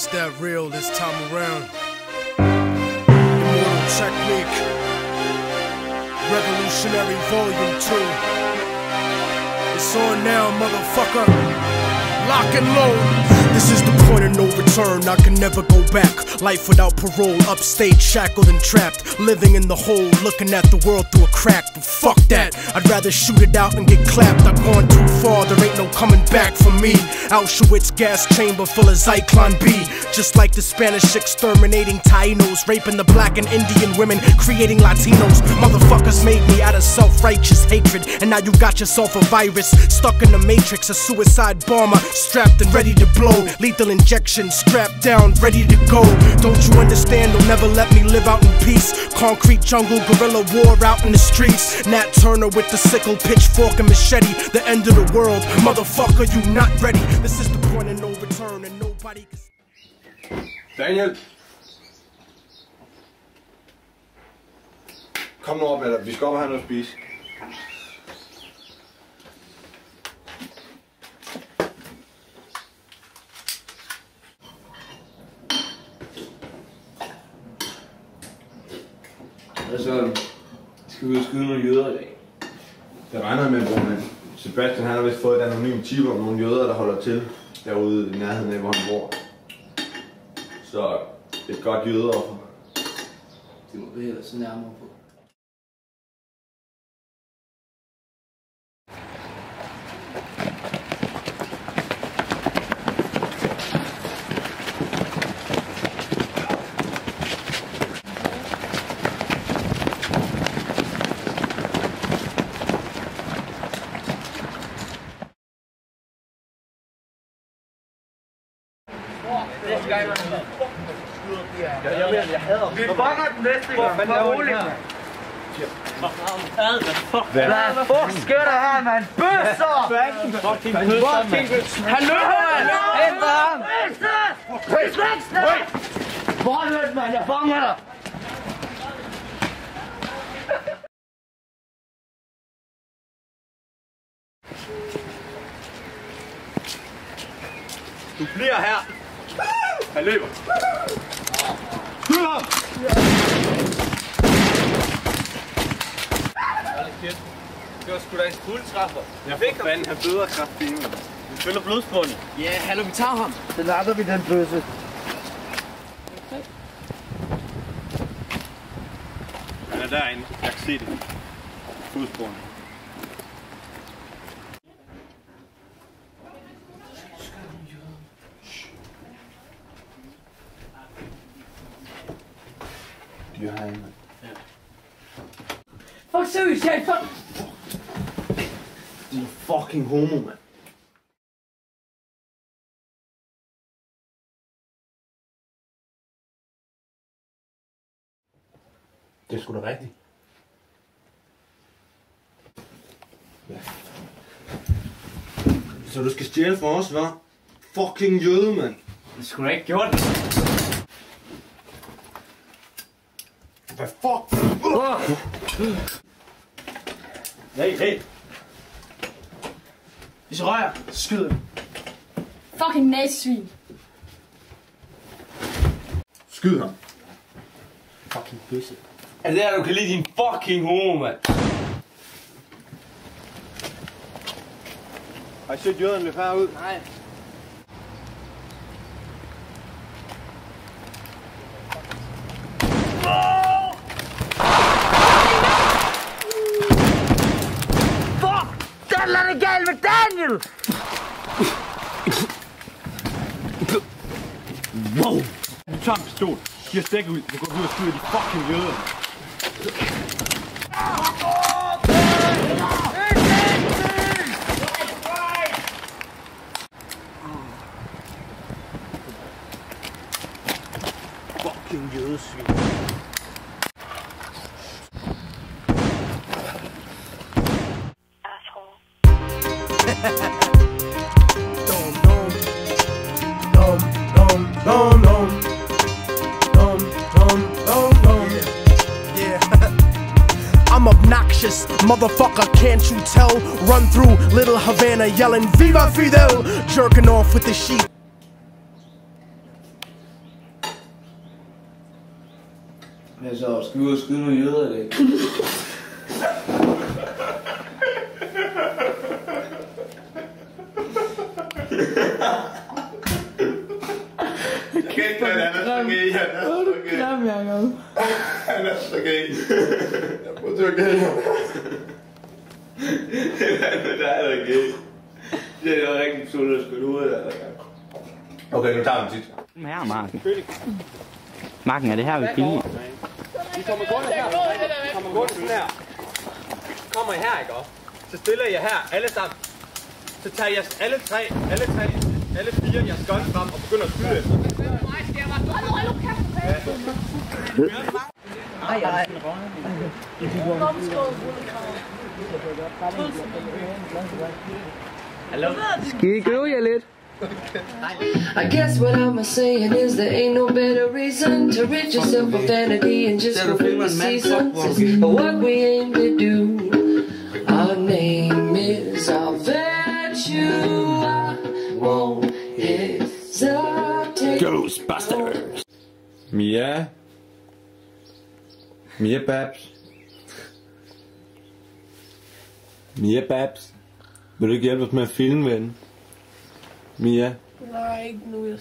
It's that real this time around. Immortal Technique, Revolutionary Volume 2. It's on now, motherfucker. Lock and load. This is the point of no return, I can never go back. Life without parole, upstage, shackled and trapped. Living in the hole, looking at the world through a crack. But fuck that, I'd rather shoot it out and get clapped. I've gone too far, there ain't no coming back for me. Auschwitz gas chamber full of Zyklon B. Just like the Spanish exterminating Tainos, raping the black and Indian women, creating Latinos. Motherfuckers made me out of self-righteous hatred, and now you got yourself a virus, stuck in the matrix, a suicide bomber, strapped and ready to blow. Lethal injection, strapped down, ready to go. Don't you understand? They'll never let me live out in peace. Concrete jungle, guerrilla war out in the streets. Nat Turner with the sickle, pitchfork and machete. The end of the world, motherfucker, you not ready. This is the point of no return, and nobody can... Daniel! Kom nu op, eller vi skal op og have noget at spise. Altså, skal vi ud og skyde nogle jøder i dag? Det regner med, bror, men Sebastian han har vist fået et anonymt tip om nogle jøder, der holder til derude i nærheden af, hvor han bor. Så et godt jødeoffer. Det må vi ellers nærmere på. Jeg hader ham. Hvor var den næste gang? Hvor rolig, mand. Hvad fuck sker der her, mand? Bøsser! Fucking bøsser! Hallo, mand! Henter ham! Bøsser! Hvor mand? Jeg fanger dig! Du bliver her! Han løber! Det var sgu da en fuldtræffer. Jeg fik ham. Han bløder kraftfint. Vi følger blodsporene. Ja, hallo, vi tager ham. Så lader vi den bøsse. Han er derinde. Jeg kan se det. Blodsporene. De er herinde, mand. Ja. Fuck seriøst, jeg er fuck... De er fucking homo, mand. Det er sgu da rigtigt. Ja. Så du skal stjæle for os, hva'? Fucking jøde, mand. Det skulle da ikke gjort det. Hvad fuck? Hey. Hvis jeg rører, så skyder jeg. Fucking nazisvin. Skyd ham. Fucking bøsse. Er det der, du kan lide din fucking homo, mand? Har I set jøderne løbe herud? Nej. Hvad er det galt med Daniel? Wow! Du tager en pistol, giver stik ud, så går du ud og skyder de fucking jøder. Fucking jødesvin. I'm obnoxious, motherfucker, can't you tell? Run through Little Havana yelling Viva Fidel, jerking off with the sheep. Hvad så? Skal vi ud og skyde nogle jøder i dag? Kæft, han er så gay, han er så gay. Han er så gay. Jeg prøver til at gay ham. Der er der gay. Det er jo rigtig sult at skyde ud af der. Okay, nu tager vi den sidst. Her, Marken. Marken, er det her, vi kilder? I kommer gående her. Kommer gående sådan her. Kommer I her, ikke også? Så stiller jeg her, alle sammen. Så tager jeg alle fire jeres gun frem og begynder at skyde efter. Skal I gøve jer lidt? I guess what I'm saying is there ain't no better reason to rid yourself of vanity and just go through the seasons. It's what we aim to do. Our name is our virtue. I won't hesitate. Ghostbusters. Mia Babs. Mia Babs. Vil du ikke hjælpe os med at filme, ven? Mia? Nej, ikke nu.